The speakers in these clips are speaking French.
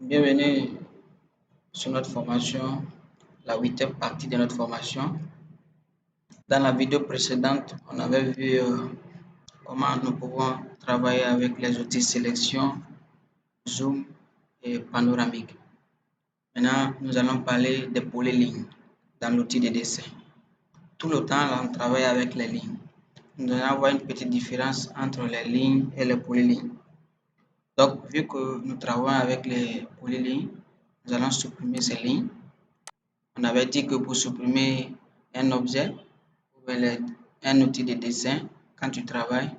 Bienvenue sur notre formation, la 8e partie de notre formation. Dans la vidéo précédente, on avait vu comment nous pouvons travailler avec les outils sélection, zoom et panoramique. Maintenant, nous allons parler des polylignes dans l'outil de dessin. Tout le temps, là, on travaille avec les lignes. Nous allons avoir une petite différence entre les lignes et les polylignes. Donc, vu que nous travaillons avec les polylignes, nous allons supprimer ces lignes. On avait dit que pour supprimer un objet ou un outil de dessin, quand tu travailles,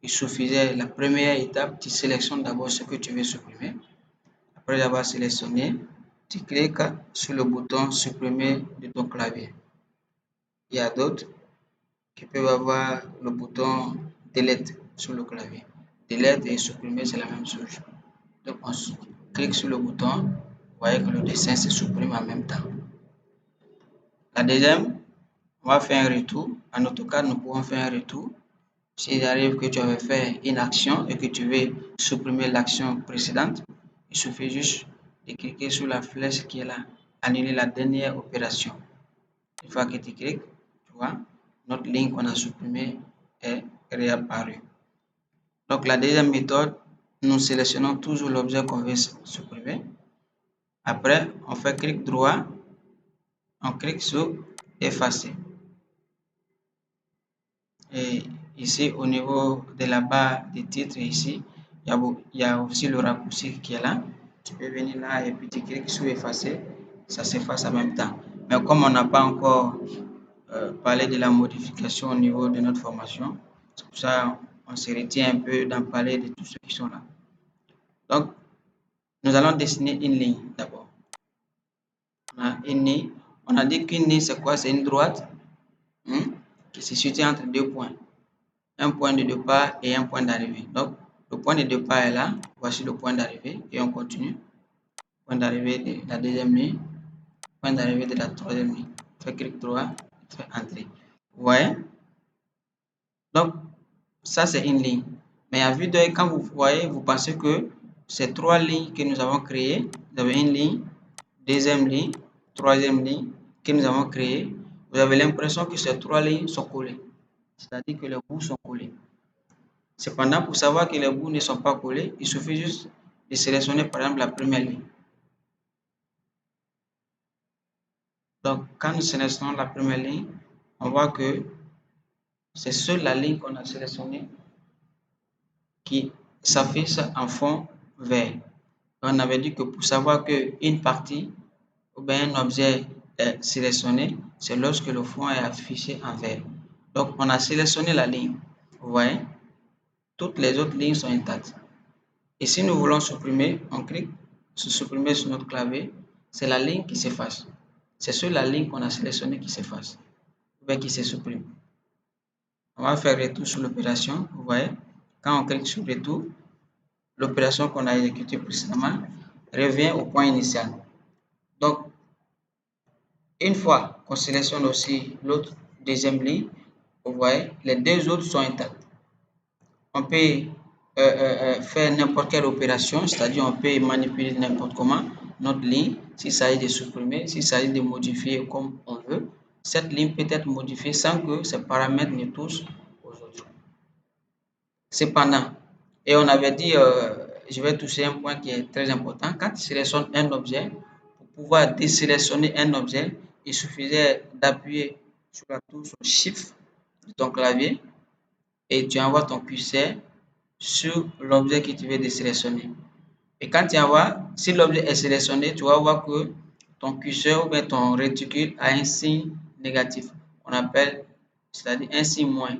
il suffisait la première étape, tu sélectionnes d'abord ce que tu veux supprimer. Après avoir sélectionné, tu cliques sur le bouton supprimer de ton clavier. Il y a d'autres qui peuvent avoir le bouton delete sur le clavier. Delete et supprimer, c'est la même chose. Donc on clique sur le bouton, vous voyez que le dessin se supprime en même temps. La deuxième, on va faire un retour. En AutoCAD, nous pouvons faire un retour. S'il arrive que tu avais fait une action et que tu veux supprimer l'action précédente, il suffit juste de cliquer sur la flèche qui est là, annuler la dernière opération. Une fois que tu cliques, tu vois, notre ligne qu'on a supprimée est réapparue. Donc la deuxième méthode, nous sélectionnons toujours l'objet qu'on veut supprimer. Après, on fait clic droit, on clique sur effacer. Et ici, au niveau de la barre des titres, ici, il y a aussi le raccourci qui est là. Tu peux venir là et puis tu cliques sur effacer, ça s'efface en même temps. Mais comme on n'a pas encore parlé de la modification au niveau de notre formation, c'est pour ça on se retient un peu d'en parler de tous ceux qui sont là. Donc, nous allons dessiner une ligne d'abord. On a une ligne. On a dit qu'une ligne, c'est quoi? C'est une droite qui se situe entre deux points. Un point de départ et un point d'arrivée. Donc, le point de départ est là. Voici le point d'arrivée et on continue. Point d'arrivée de la deuxième ligne. Point d'arrivée de la troisième ligne. Fais clic droit, fais entrer. Vous voyez? Donc, ça c'est une ligne. Mais à vue d'œil, quand vous voyez, vous pensez que ces trois lignes que nous avons créées, vous avez une ligne, deuxième ligne, troisième ligne que nous avons créée. Vous avez l'impression que ces trois lignes sont collées. C'est-à-dire que les bouts sont collés. Cependant, pour savoir que les bouts ne sont pas collés, il suffit juste de sélectionner par exemple la première ligne. Donc, quand nous sélectionnons la première ligne, on voit que c'est seule la ligne qu'on a sélectionnée qui s'affiche en fond vert. On avait dit que pour savoir qu'une partie ou bien un objet est sélectionné, c'est lorsque le fond est affiché en vert. Donc, on a sélectionné la ligne. Vous voyez, toutes les autres lignes sont intactes. Et si nous voulons supprimer, on clique sur supprimer sur notre clavier, c'est la ligne qui s'efface. C'est sur la ligne qu'on a sélectionnée qui s'efface, ou bien qui se supprime. On va faire retour sur l'opération. Vous voyez, quand on clique sur retour, l'opération qu'on a exécutée précédemment revient au point initial. Donc, une fois qu'on sélectionne aussi l'autre deuxième ligne, vous voyez, les deux autres sont intactes. On peut faire n'importe quelle opération, c'est-à-dire on peut manipuler n'importe comment notre ligne, s'il s'agit de supprimer, s'il s'agit de modifier comme on veut. Cette ligne peut être modifiée sans que ces paramètres ne touchent aux autres. Cependant, et on avait dit, je vais toucher un point qui est très important, quand tu sélectionnes un objet, pour pouvoir désélectionner un objet, il suffisait d'appuyer sur la touche Shift de ton clavier et tu envoies ton curseur sur l'objet que tu veux désélectionner. Et quand tu envoies, si l'objet est sélectionné, tu vas voir que ton curseur ou bien ton réticule a un signe négatif. On appelle, c'est-à-dire un signe moins.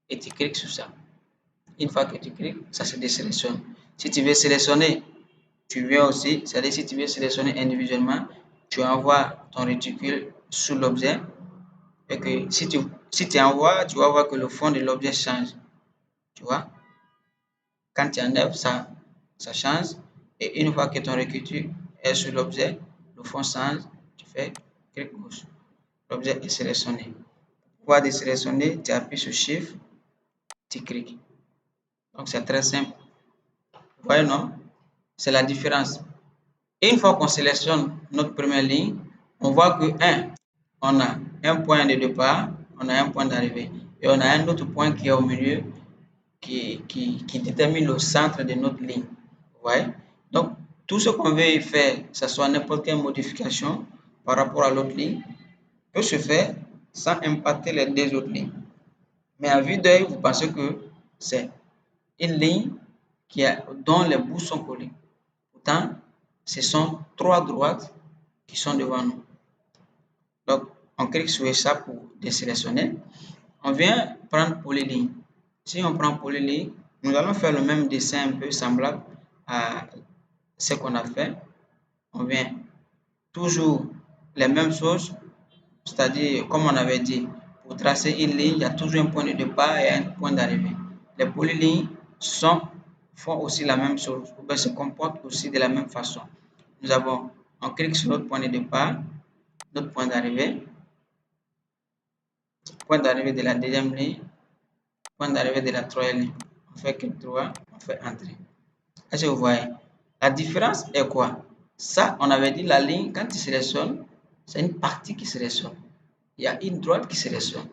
Et tu cliques sur ça. Une fois que tu cliques, ça se désélectionne. Si tu veux sélectionner, tu viens aussi, c'est-à-dire si tu veux sélectionner individuellement, tu envoies ton réticule sur l'objet. Et que si tu envoies, tu vas voir que le fond de l'objet change. Tu vois? Quand tu enlèves ça, ça change. Et une fois que ton réticule est sur l'objet, le fond change. Tu fais clic gauche. L'objet est sélectionné. Pour pouvoir désélectionner, tu appuies sur Shift, tu cliques. Donc c'est très simple. Vous voyez, non? C'est la différence. Et une fois qu'on sélectionne notre première ligne, on voit que on a un point de départ, on a un point d'arrivée et on a un autre point qui est au milieu qui détermine le centre de notre ligne. Vous voyez? Donc, tout ce qu'on veut faire, que ce soit n'importe quelle modification par rapport à l'autre ligne, peut se faire sans impacter les deux autres lignes. Mais à vue d'œil, vous pensez que c'est une ligne dont les bouts sont collés. Pourtant, ce sont trois droites qui sont devant nous. Donc, on clique sur ça pour désélectionner. On vient prendre polyligne. Si on prend polyligne, nous allons faire le même dessin un peu semblable à ce qu'on a fait. On vient toujours les mêmes choses, c'est-à-dire, comme on avait dit, pour tracer une ligne, il y a toujours un point de départ et un point d'arrivée. Les polylignes font aussi la même chose, ou bien se comportent aussi de la même façon. On clique sur notre point de départ, notre point d'arrivée de la deuxième ligne, point d'arrivée de la troisième ligne. On fait clic droit, on fait entrer. Est-ce que vous voyez? La différence est quoi? Ça, on avait dit la ligne, quand il sélectionne, c'est une partie qui sélectionne. Il y a une droite qui sélectionne.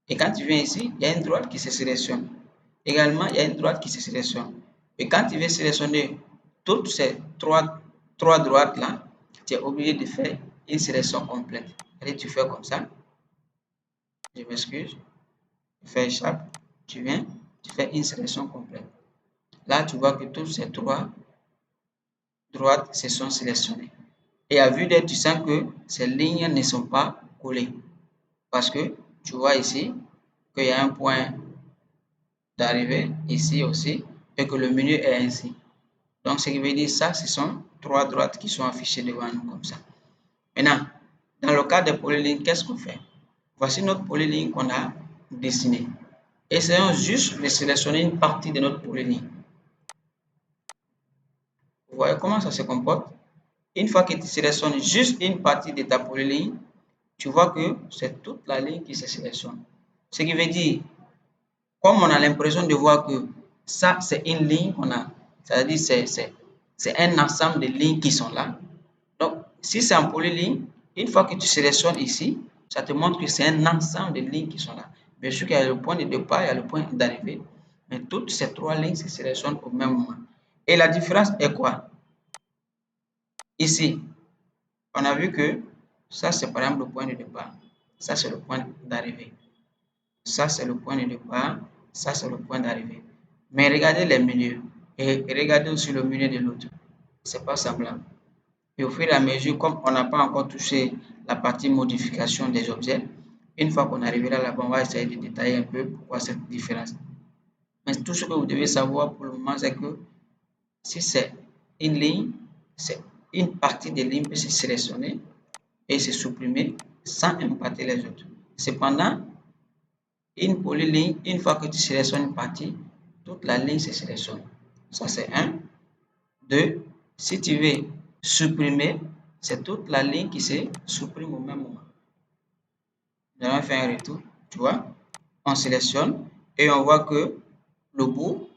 Et quand tu viens ici, il y a une droite qui se sélectionne. Également, il y a une droite qui se sélectionne. Et quand tu veux sélectionner toutes ces trois droites-là, tu es obligé de faire une sélection complète. Allez, tu fais comme ça. Je m'excuse. Tu fais échappe. Tu viens, tu fais une sélection complète. Là, tu vois que toutes ces trois droites se sont sélectionnées. Et à vue d'œil, tu sens que ces lignes ne sont pas collées. Parce que tu vois ici qu'il y a un point d'arrivée ici aussi et que le milieu est ainsi. Donc, ce qui veut dire ça, ce sont trois droites qui sont affichées devant nous comme ça. Maintenant, dans le cas des polylignes, qu'est-ce qu'on fait? Voici notre polyligne qu'on a dessinée. Essayons juste de sélectionner une partie de notre polyligne. Vous voyez comment ça se comporte? Une fois que tu sélectionnes juste une partie de ta polyligne, tu vois que c'est toute la ligne qui se sélectionne. Ce qui veut dire, comme on a l'impression de voir que ça, c'est une ligne qu'on a, c'est-à-dire c'est un ensemble de lignes qui sont là. Donc, si c'est en polyligne, une fois que tu sélectionnes ici, ça te montre que c'est un ensemble de lignes qui sont là. Bien sûr qu'il y a le point de départ, il y a le point d'arrivée, mais toutes ces trois lignes se sélectionnent au même moment. Et la différence est quoi? Ici, on a vu que ça, c'est par exemple le point de départ. Ça, c'est le point d'arrivée. Ça, c'est le point de départ. Ça, c'est le point d'arrivée. Mais regardez les milieux. Et regardez aussi le milieu de l'autre. C'est pas semblable. Et au fur et à mesure, comme on n'a pas encore touché la partie modification des objets, une fois qu'on arrivera là-bas, on va essayer de détailler un peu pourquoi cette différence. Mais tout ce que vous devez savoir pour le moment, c'est que si c'est une ligne, c'est une partie de ligne peut se sélectionner et se supprimer sans impacter les autres. Cependant, une polyligne, une fois que tu sélectionnes une partie, toute la ligne se sélectionne. Ça, c'est 1. 2. Si tu veux supprimer, c'est toute la ligne qui se supprime au même moment. Nous allons faire un retour, tu vois. On sélectionne et on voit que le bout,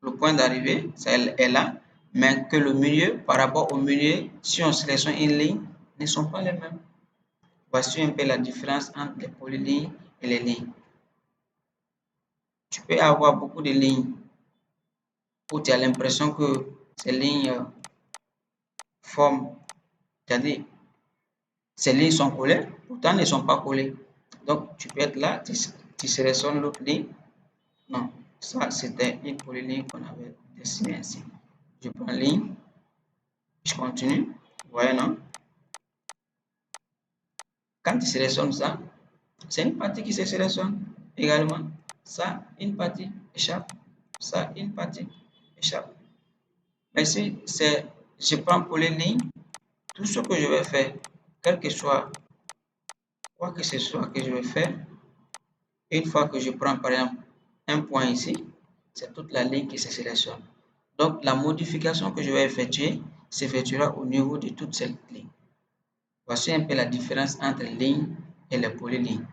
le point d'arrivée, est là, mais que le milieu, par rapport au milieu, si on sélectionne une ligne, ne sont pas les mêmes. Voici un peu la différence entre les polylignes et les lignes. Tu peux avoir beaucoup de lignes où tu as l'impression que ces lignes forment, c'est-à-dire ces lignes sont collées, pourtant elles ne sont pas collées. Donc tu peux être là, tu sélectionnes l'autre ligne. Non, ça c'était une polyligne qu'on avait dessinée ainsi. Je prends ligne, je continue, vous voyez non? Quand tu sélectionnes ça, c'est une partie qui se sélectionne également. Ça, une partie échappe. Ça, une partie échappe. Mais si je prends pour les lignes, tout ce que je vais faire, quel que soit, quoi que ce soit que je vais faire, une fois que je prends par exemple un point ici, c'est toute la ligne qui se sélectionne. Donc la modification que je vais effectuer s'effectuera au niveau de toute cette ligne. Voici un peu la différence entre ligne et les polylignes.